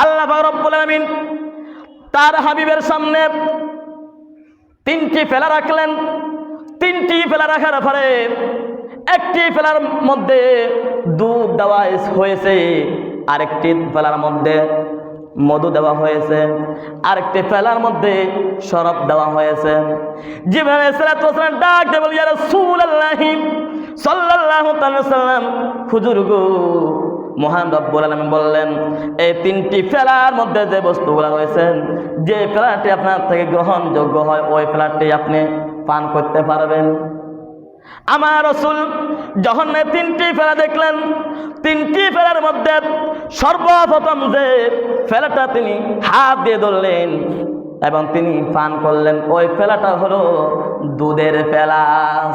আল্লাহ পাক রব্বুল আলামিন তার হাবিবের সামনে তিনটি ফেলা রাখলেন। তিনটি ফেলা রাখার পরে একটি ফেলার মধ্যে দুধ দেওয়া হয়েছে, আরেকটি ফেলার মধ্যে মধু দেওয়া হয়েছে, আরেকটি ফেলার মধ্যে শরাব দেওয়া হয়েছে। জিবরাইল আলাইহিস সালাম ডাক দিয়ে বলে, ইয়া রাসূলুল্লাহ সাল্লাল্লাহু আলাইহি ওয়াসাল্লাম, হুজুর গো, মহান রব্বুল আলামিন বললেন এই তিনটি ফেলার মধ্যে যে বস্তুগুলো রয়েছেন, যে ফেলাটি আপনার থেকে গ্রহণযোগ্য হয় ওই ফেলাটি আপনি পান করতে পারবেন। আমার রাসূল যখন তিনটি ফেলা দেখলেন, তিনটি ফেলার মধ্যে সর্বপ্রথম যে ফেলাটা তিনি হাত দিয়ে ধরলেন এবং তিনি পান করলেন, ওই ফেলাটা হলো দুধের ফেলা।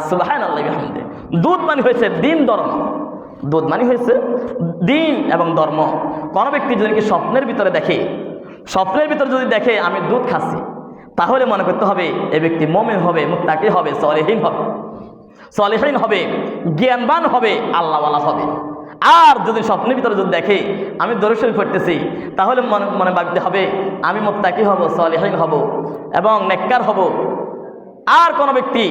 সুবহানাল্লাহি ওয়া বিহামদিহি। দুধ মানে হয়েছে দিন ধর্ম, দুধ মানে হয়েছে দিন এবং ধর্ম। কোনো ব্যক্তি যদি কি স্বপ্নের ভিতরে দেখে, স্বপ্নের ভিতরে যদি দেখে আমি দুধ খাচ্ছি, তাহলে মনে করতে হবে এই ব্যক্তি মুমিন হবে, মুত্তাকি হবে, সলিহিন হবে, সলিহিন হবে, জ্ঞানবান হবে, আল্লাহওয়ালা হবে। আর যদি স্বপ্নের ভিতরে যদি দেখে আমি দরুদ শরীফ পড়তেছি, তাহলে মনে ভাবতে হবে আমি মুত্তাকি হব, সলিহিন হব এবং নেককার হব। আর কোনো ব্যক্তি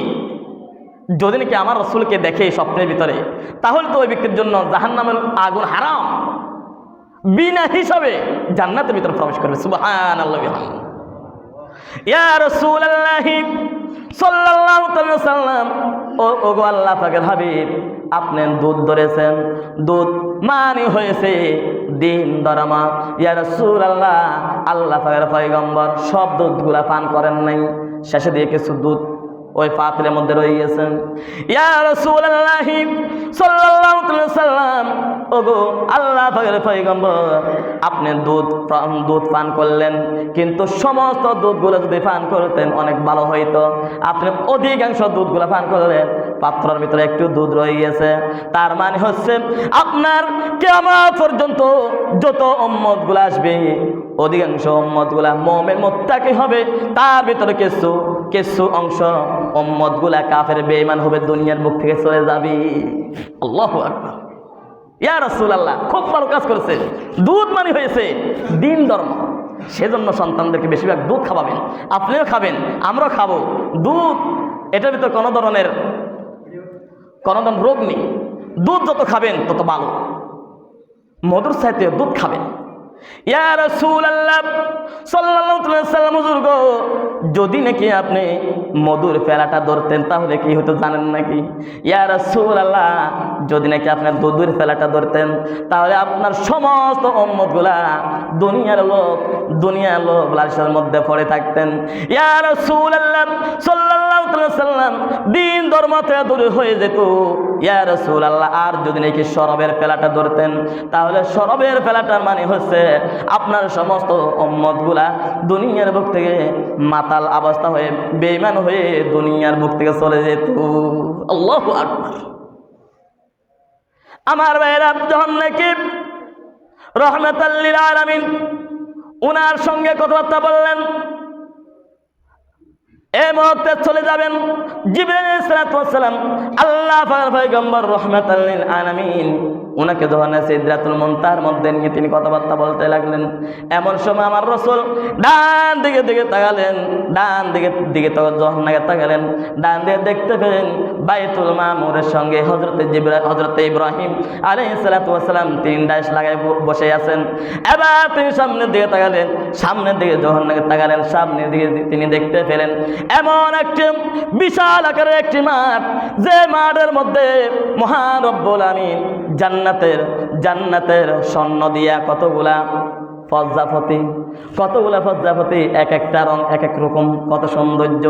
যদি নাকি আমার রাসূলকে দেখে স্বপ্নের ভিতরে, তাহলে তো ওই ব্যক্তির জন্য জাহান্নামের আগুন হারাম, বিনা হিসাবে জান্নাতের ভিতরে প্রবেশ করবে। সুবহানাল্লাহি ওয়া বিহামদিহি। ইয়া রাসূলুল্লাহ সাল্লাল্লাহু আলাইহি ওয়াসাল্লাম, ও গো আল্লাহ পাকের হাবিব, আপনি দুধ ধরেছেন, দুধ মানে হয়েছে দিন ধর্ম। ইয়া রাসূলুল্লাহ, আল্লাহ পাকের পয়গম্বর সব দুধগুলা পান করেন নাই, শেষে দিয়ে কিছু দুধ ওই পাত্রের মধ্যে রয়ে গেছেন। ইয়া রাসূলুল্লাহ সাল্লাল্লাহু আলাইহি ওয়াসাল্লাম, ওগো আল্লাহ পাকের পয়গম্বর, আপনি দুধ পান করলেন, কিন্তু সমস্ত দুধগুলো যদি পান করতেন অনেক ভালো হইতো। আপনি অধিকাংশ দুধগুলো পান করলেন, পাত্রের ভিতরে একটু দুধ রয়ে গেছে। তার মানে হচ্ছে আপনার কিয়ামত পর্যন্ত যত উম্মতগুলো আসবে, অধিকাংশ উম্মতগুলা মুমিন মুত্তাকি হবে, তার ভিতরে কিছু অংশ উম্মতগুলা কাফের বেঈমান হবে, দুনিয়ার বুক থেকে চলে যাবে। আল্লাহু আকবার। ইয়া রাসূলুল্লাহ, খুব ভালো কাজ করেছে। দুধ মানে হয়েছে দিন ধর্ম, সেজন্য সন্তানদেরকে বেশিরভাগ দুধ খাওয়াবেন। আপনিও খাবেন, আমরাও খাবো। দুধ এটার ভিতরে কোনো ধরনের রোগ নেই। দুধ যত খাবেন তত ভালো। মধুর চাইতে দুধ খাবেন। ইয়া রাসূলুল্লাহ সাল্লাল্লাহু আলাইহি ওয়াসাল্লাম, হুজুর গো, যদি নাকি আপনি মধুর ফেলাটা ধরতেন তাহলে কি হতো জানেন নাকি? ইয়া রাসূলুল্লাহ, যদি নাকি আপনি দুধের ফেলাটা ধরতেন তাহলে আপনার সমস্ত উম্মতগুলা দুনিয়ার লোক লাশের মধ্যে পড়ে থাকতেন। ইয়া রাসূলুল্লাহ সাল্লাল্লাহু আলাইহি ওয়াসাল্লাম, দিন ধর্ম থেকে দূরে হয়ে যেত। ইয়া রাসূলুল্লাহ, আর যদি নাকি শরাবের ফেলাটা ধরতেন তাহলে শরাবের ফেলাটার মানে হচ্ছে আপনার সমস্ত উম্মতগুলা দুনিয়ার বুক থেকে মাতাল অবস্থা হয়ে বেঈমান হয়ে দুনিয়ার বুক থেকে চলে যেত। আল্লাহু আকবার। আমার ভাইরা, যখন নাকি রাহমাতাল লিল আলামিন উনার সঙ্গে কথাবার্তা বললেন, এই মুহূর্তে চলে যাবেন জিবরাইল আলাইহিস সালাম, আল্লাহ পাকের পয়গম্বর রাহমাতাল লিল আলামিন উনাকে যখন সিদরাতুল মুনতাহার মধ্যে নিয়ে তিনি কথাবার্তা বলতে লাগলেন, এমন সময় আমার রাসূল ডান দিকে তাকালেন, ডান দিকে যখন তাকালেন, ডান দিকে দেখতে পেলেন বাইতুল মামুরের সঙ্গে হযরত ইব্রাহিম আলাইহিস সালাম তিন ডাইশ লাগায় বসে আছেন। এবার তিনি সামনের দিকে তাকালেন, সামনের দিকে যখন তাকালেন, সামনের দিকে তিনি দেখতে পেলেন এমন একটি বিশাল আকারের একটি মাঠ, যে মাঠের মধ্যে মহান রব্বুল আমিন জান্নাতের স্বর্ণ দিয়া কতগুলা প্রজাপতি, এক একটা রং এক এক রকম, কত সৌন্দর্য।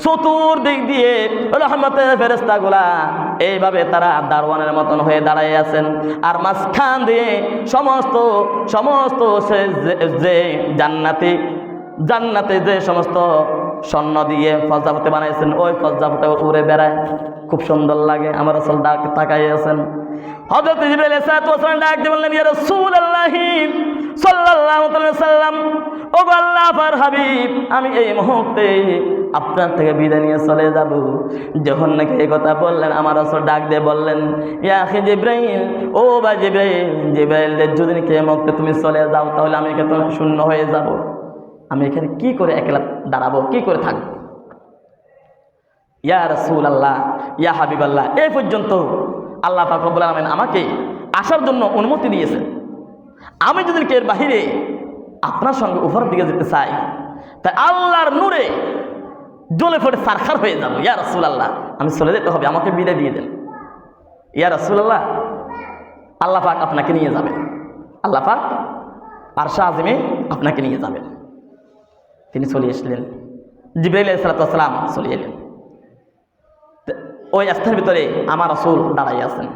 চতুর্দিক দিয়ে রহমতের ফেরেশতাগুলা এইভাবে তারা দারওয়ানের মতন হয়ে দাঁড়ায় আছেন। আর মাঝখান দিয়ে সমস্ত যে জান্নাতে যে সমস্ত স্বর্ণ দিয়ে প্রজাপতি বানাইছেন, ওই প্রজাপতি উড়ে বেড়ায়, খুব সুন্দর লাগে। আমার রাসূল তাকাই আছেন। হযরত জিবরাইল আলাইহিস সালাম ডাক দিয়ে বললেন, ইয়া রাসূলুল্লাহ সাল্লাল্লাহু আলাইহি ওয়াসাল্লাম, ও আল্লাহ পাকের হাবিব, আমি এই মুহূর্তে আপনার থেকে বিদায় নিয়ে চলে যাব। যখন নাকি এই কথা বললেন, আমার রাসূল ডাক দিয়ে বললেন, ইয়া আখি জিবরাইল, ও ভাই জিবরাইল, জিবরাইল যদি নাকি এই মুহূর্তে তুমি চলে যাও, তাহলে আমি এখানে শূন্য হয়ে যাব। আমি এখানে কি করে একলা দাঁড়াবো, কি করে থাকবো? ইয়া রাসূলুল্লাহ, ইয়া হাবিবাল্লাহ, এই পর্যন্ত আল্লাহ পাক রব্বুল আলামিন আমাকে আসার জন্য অনুমতি দিয়েছেন। আমি যদি এর বাহিরে আপনার সঙ্গে উপরের দিকে যেতে চাই, তাই আল্লাহর নূরে জ্বলে পড়ে সারখার হয়ে যাব। ইয়া রাসূলুল্লাহ, আমি চলে যেতে হবে, আমাকে বিদায় দিয়ে দেন। ইয়া রাসূলুল্লাহ, আল্লাহ পাক আপনাকে নিয়ে যাবেন, আল্লাহ পাক আরশে আযিমে আপনাকে নিয়ে যাবেন। তিনি চলে আসলেন, জিবরাইল আলাইহিস সালাম চলে এলেন। ওই স্থানের ভিতরে আমার রাসূল দাঁড়াই আছেন,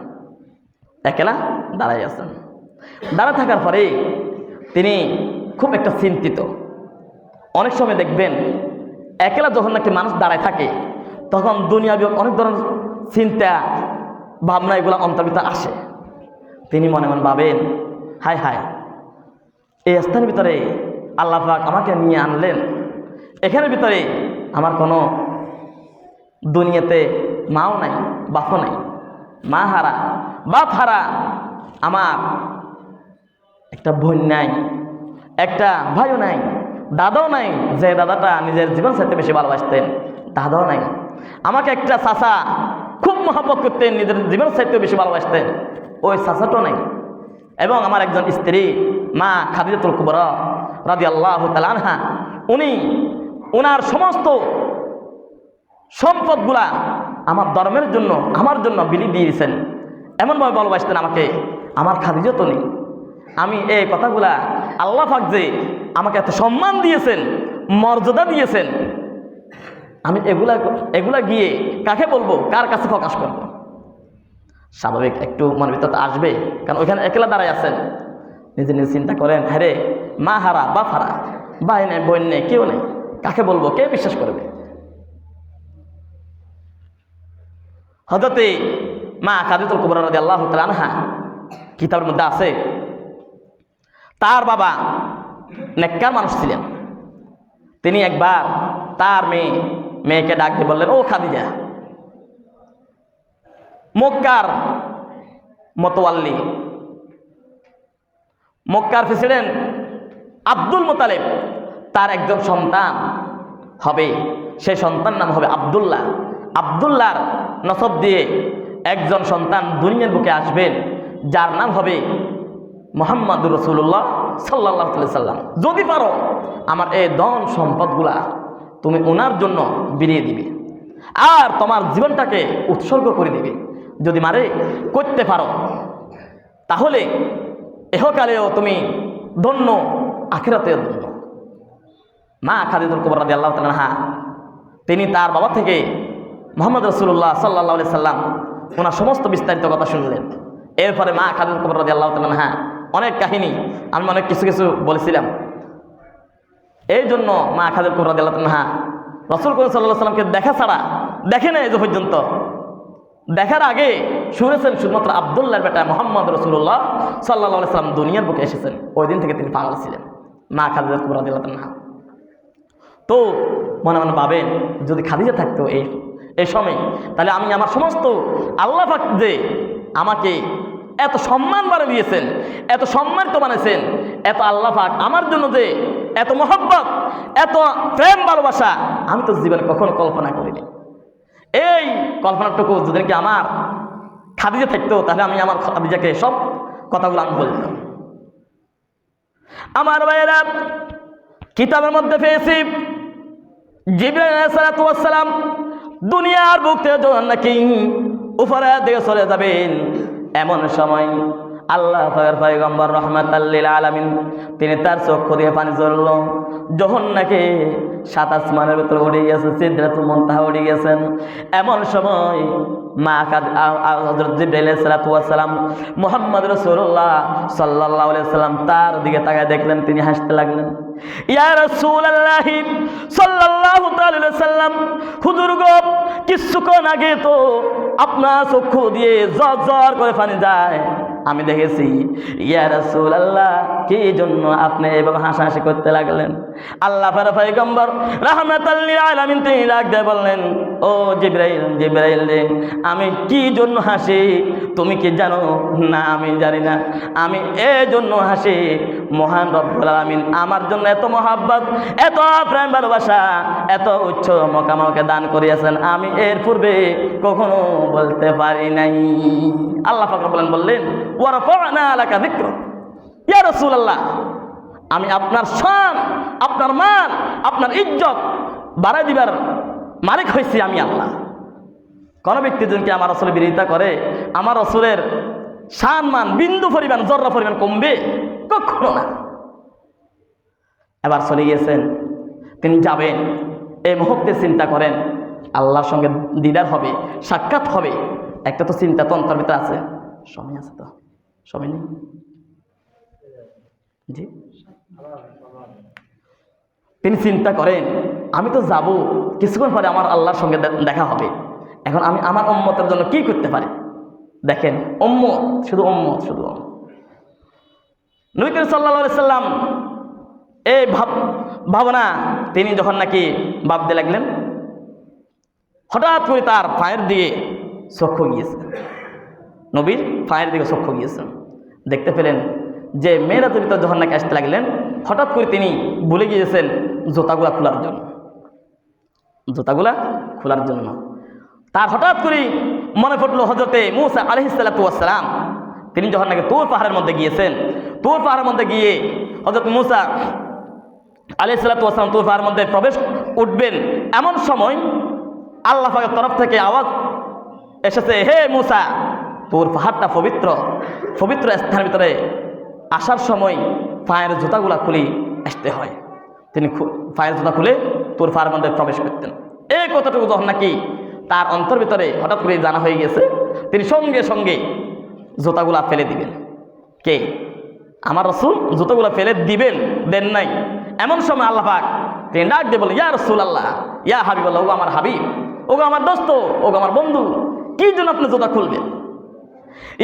একলা দাঁড়াই আছেন। দাঁড়া থাকার পরে তিনি খুব একটা চিন্তিত। অনেক সময় দেখবেন একলা যখন নাকি মানুষ দাঁড়ায় থাকে, তখন দুনিয়াবি অনেক ধরনের চিন্তা ভাবনা এগুলো অন্তর্ভুক্ত আসে। তিনি মনে মনে ভাবেন, হায় হায়, এই স্থানের ভিতরে আল্লাহ পাক আমাকে নিয়ে আনলেন, এখানের ভিতরে আমার কোনো দুনিয়াতে মাও নাই, বাপও নাই, মা হারা, বাপ হারা, আমার একটা বোন নাই, একটা ভাইও নাই, দাদাও নাই, যে দাদাটা নিজের জীবন চাইতে বেশি ভালোবাসতেন, দাদাও নাই। আমাকে একটা চাচা খুব মহব্বত করতেন, নিজের জীবন চাইতে বেশি ভালোবাসতেন, ওই চাচাটাও নাই। এবং আমার একজন স্ত্রী মা খাদিজাতুল কুবরা রাদিয়াল্লাহু তাআলা আনহা, উনি ওনার সমস্ত সম্পদগুলা আমার ধর্মের জন্য, আমার জন্য বিলিয়ে দিয়েছেন। এমনভাবে ভালোবাসতেন আমাকে, আমার খাদিজা তো নেই। আমি এই কথাগুলা আল্লাহ পাক যে আমাকে এত সম্মান দিয়েছেন, মর্যাদা দিয়েছেন, আমি এগুলা গিয়ে কাকে বলবো, কার কাছে প্রকাশ করব? স্বাভাবিক একটু মনের ভিতরে আসবে, কারণ ওইখানে একলা দাঁড়ায় আছেন। নিজে নিজে চিন্তা করেন, হ্যাঁ রে, মা হারা, বাপ হারা, ভাই নেই, বোন নেই, কেউ নেই, কাকে বলবো, কে বিশ্বাস করবে? হযরতে মা খাদিজাতুল কুবরা রাদিয়াল্লাহু তাআলা আনহা, কিতাবের মধ্যে আছে, তার বাবা নেককার মানুষ ছিলেন। তিনি একবার তার মেয়েকে ডাক দিয়ে বললেন, ও খাদিজা, মক্কার মতওয়াল্লি, মক্কার প্রেসিডেন্ট আব্দুল মুতালিব, তার একজন সন্তান হবে, সেই সন্তান নাম হবে আব্দুল্লাহ। আব্দুল্লাহর নসব দিয়ে একজন সন্তান দুনিয়ার বুকে আসবেন, যার নাম হবে মুহাম্মাদুর রাসূলুল্লাহ সাল্লাল্লাহু আলাইহি সাল্লাম। যদি পারো আমার এই ধন সম্পদগুলা তুমি ওনার জন্য বিলিয়ে দিবে, আর তোমার জীবনটাকে উৎসর্গ করে দিবে। যদি মারে করতে পারো, তাহলে এহকালেও তুমি ধন্য, আখিরাতেও ধন্য। মা খাদিজাতুল কুবরা রাদিয়াল্লাহু তাআলা আনহা, তিনি তার বাবা থেকে মুহাম্মদ রাসূলুল্লাহ সাল্লাল্লাহু আলাইহি সাল্লাম ওনার সমস্ত বিস্তারিত কথা শুনলেন। এরপরে মা খাদিজাতুল কুবরা রাদিয়াল্লাহু তাআলা আনহা অনেক কাহিনী, আমি অনেক কিছু কিছু বলেছিলাম। এই জন্য মা খাদিজাতুল কুবরা রাদিয়াল্লাহু তাআলা আনহা রাসূল সাল্লাল্লাহু আলাইহি সাল্লামকে দেখা ছাড়া দেখে নাই, যে পর্যন্ত দেখার আগে শুনেছেন শুধুমাত্র আব্দুল্লাহর বেটা মুহাম্মদ রাসূলুল্লাহ সাল্লাল্লাহু আলাইহি সাল্লাম দুনিয়ার বুকে এসেছেন। ওই দিন থেকে তিনি পাগল ছিলেন, মা খাদিজাতুল কুবরা রাদিয়াল্লাহু তাআলা আনহা। তো মনে মনে ভাবেন, যদি খাদিজা থাকতো এই সময়, তাহলে আমি আমার সমস্ত, আল্লাহ পাক যে আমাকে এত সম্মান বানিয়ে দিয়েছেন, এত সম্মানিত বানিয়েছেন, এত আল্লাহ পাক আমার জন্য যে এত মহব্বত, এত প্রেম ভালোবাসা, আমি তো জীবনে কখনো কল্পনা করিনি। এই কল্পনাটুকু যদি কি আমার খাদিজা থাকতো, তাহলে আমি আমার খাদিজাকে সব কথাগুলো আমি বলতাম। আমার ভাইয়েরা, কিতাবের মধ্যে পেয়েছি জিবরাইল আলাইহিস সালাতু ওয়াস সালাম দুনিয়ার বুক থেকে যখন নাকি উপরের দিকে চলে যাবেন, এমন সময় আল্লাহ পাকের পয়গম্বর রাহমাতাল লিল আলামিন, তিনি তার চক্ষু দিয়ে পানি ঝরল। যখন নাকি সাত আসমানের ভিতরে উড়ে গেছে, সিদরাতুল মুনতাহা উড়ে গেছেন, এমন সময় মা হযরত জিবরাইল আলাইহিস সালাতু ওয়াস সালাম মুহাম্মদ রাসূলুল্লাহ সাল্লাল্লাহু আলাইহি সাল্লাম তার দিকে তাকায় দেখলেন, তিনি হাসতে লাগলেন। ইয়া রাসূলুল্লাহ সাল্লাল্লাহু আলাইহি সাল্লাম, হুজুর গো, কিছুক্ষণ আগে তো আপনার চক্ষু দিয়ে ঝরঝর করে পানি যায়, আমি দেখেছি। ইয়া রাসূলুল্লাহ, কি জন্য আপনি এভাবে হাসাহাসি করতে লাগলেন? আল্লাহ পয়গম্বর রাহমাতাল লিল আলামিন তিনি ডাক দিয়ে বললেন, ও জিবরাইল, জিবরাইল রে, আমি কি জন্য হাসি তুমি কি জানো? না, আমি জানি না। আমি এই জন্য হাসি, মহান রব্বুল আলামিন আমার জন্য এত মহাব্বত, এত প্রেম ভালোবাসা, এত উচ্চ মকাম আমাকে দান করিয়াছেন, আমি এর পূর্বে কখনো বলতে পারি নাই। আল্লাহ পাক বললেন ওয়া রাফা'না লাকা যিকরাক, ইয়া রাসূলুল্লাহ, আমি আপনার শান, আপনার মান, আপনার ইজ্জত বাড়াই দিবার মালিক হয়েছি আমি আল্লাহ। কোন ব্যক্তি যদি আমার রাসূলের বিরোধিতা করে, আমার রাসূলের শান মান বিন্দু পরিমাণ, জর্রা পরিমাণ কমবে? কখনো না। এবার চলে গিয়েছেন, তিনি যাবেন, এই মুহূর্তে চিন্তা করেন আল্লাহর সঙ্গে দিদার হবে, সাক্ষাৎ হবে। একটা তো চিন্তা তো অন্তর ভিতরে আছে। সময় আছে তো? সময় নেই? জি, তিনি চিন্তা করেন আমি তো যাব, কিছুক্ষণ পরে আমার আল্লাহর সঙ্গে দেখা হবে। এখন আমি আমার উম্মতের জন্য কি করতে পারি? দেখেন, উম্মত, শুধু উম্মত, শুধু উম্মত। নবী করিম সাল্লাল্লাহু আলাইহি সাল্লাম এই ভাবনা তিনি যখন নাকি ভাবতে লাগলেন, হঠাৎ করে তার পায়ের দিকে চক্ষু গিয়েছে, নবীর পায়ের দিকে চক্ষু গিয়েছেন। দেখতে পেলেন যে মেয়েরাজের ভিতর যখন নাকি আসতে লাগলেন, হঠাৎ করে তিনি ভুলে গিয়েছেন জুতাগুলা খোলার জন্য, জুতাগুলা খোলার জন্য। তার হঠাৎ করে মনে পড়লো হযরতে মূসা আলাইহিস সালাতু ওয়াস সালাম, তিনি যখন নাকি তুর পাহাড়ের মধ্যে গিয়েছেন, তুর পাহাড়ের মধ্যে গিয়ে হযরত মূসা আলাইহিস সালাতু ওয়াস সালাম তুর পাহাড়ের মধ্যে প্রবেশ উঠবেন, এমন সময় আল্লাহ পাকের তরফ থেকে আওয়াজ এসেছে, হে মূসা, তোর পাহাড়টা পবিত্র, পবিত্র স্থানের ভিতরে আসার সময় পায়ের জুতাগুলা খুলে আসতে হয়। তিনি পায়ের জুতা খুলে তোর পাহাড়ের মধ্যে প্রবেশ করতেন। এই কথাটুকু যখন নাকি তার অন্তর ভিতরে হঠাৎ করে জানা হয়ে গেছে, তিনি সঙ্গে সঙ্গে জুতাগুলা ফেলে দিবেন। কে? আমার রাসূল জুতাগুলা ফেলে দিবেন, দেন নাই। এমন সময় আল্লাহ পাক তিনি ডাক দিয়ে বলেন, ইয়া রাসূলুল্লাহ, ইয়া হাবিবাল্লাহ, ও আমার হাবিব, ও আমার দোস্ত, ও আমার বন্ধু, কি জন্য আপনি জুতা খুলবেন?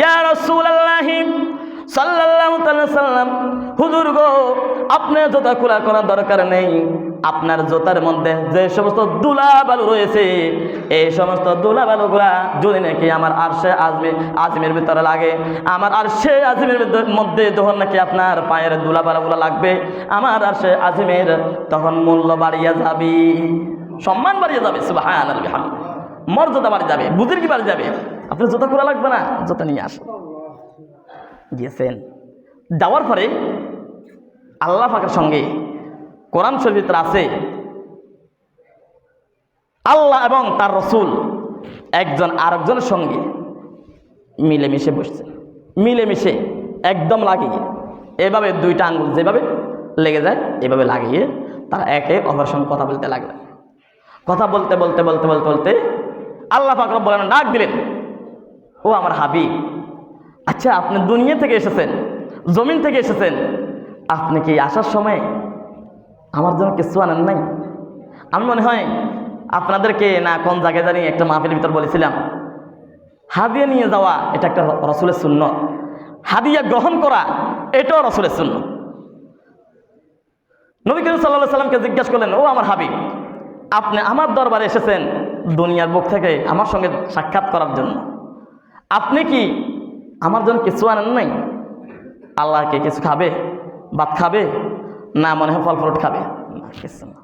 ইয়া রাসূলুল্লাহ সাল্লাল্লাহু আলাইহি সাল্লাম, হুজুর গো, আপনি জুতা খোলা করার দরকার নেই। আপনার জুতার মধ্যে যে সমস্ত ধুলাবালু রয়েছে, এই সমস্ত ধুলাবালুগুলা যদি নাকি আমার আরশে আজিমের ভিতরে লাগে, আমার আরশে আজিমের মধ্যে যখন নাকি আপনার পায়ের ধুলাবালুগুলা লাগবে, আমার আরশে আজিমের তখন মূল্য বাড়িয়া যাবে, সম্মান বাড়িয়ে যাবে, সুবহানাল্লাহ বিহামদিহি, মর্যাদা বাড়িয়ে যাবে, বুঝির কি বাড়িয়ে যাবে। আপনার জুতা খোলা লাগবে না, জুতা নিয়ে আসুন। গিয়েছেন, যাওয়ার পরে আল্লাহ পাকের সঙ্গে কোরআন শরীফের আছে আল্লাহ এবং তার রাসূল একজন আরেকজনের সঙ্গে মিলেমিশে বসছেন, মিলেমিশে একদম লাগিয়ে, এভাবে দুইটা আঙ্গুল যেভাবে লেগে যায় এভাবে লাগিয়ে তারা একে অপরের সঙ্গে কথা বলতে লাগলেন। কথা বলতে বলতে বলতে বলতে বলতে আল্লাহ পাক রব্বুল আলামিন ডাক দিলেন, ও আমার হাবিব, আচ্ছা আপনি দুনিয়া থেকে এসেছেন, জমিন থেকে এসেছেন, আপনি কি আসার সময় আমার জন্য কিছু আনেন নাই? আমি মনে হয় আপনাদেরকে না কোন জায়গায় জানি একটা মাহফিলের ভিতর বলেছিলাম, হাদিয়া নিয়ে যাওয়া এটা একটা রাসূলের সুন্নাত, হাদিয়া গ্রহণ করা এটাও রাসূলের সুন্নাত। নবী করিম সাল্লাল্লাহু আলাইহি সাল্লামকে জিজ্ঞাসা করলেন, ও আমার হাবিব, আপনি আমার দরবারে এসেছেন দুনিয়ার বুক থেকে আমার সঙ্গে সাক্ষাৎ করার জন্য, আপনি কি আমার জন্য কিছু আনেন নাই? আল্লাহকে কিছু খাবে, ভাত খাবে, না মনে হয় ফল ফ্রুট খাবে? না, কিছু না।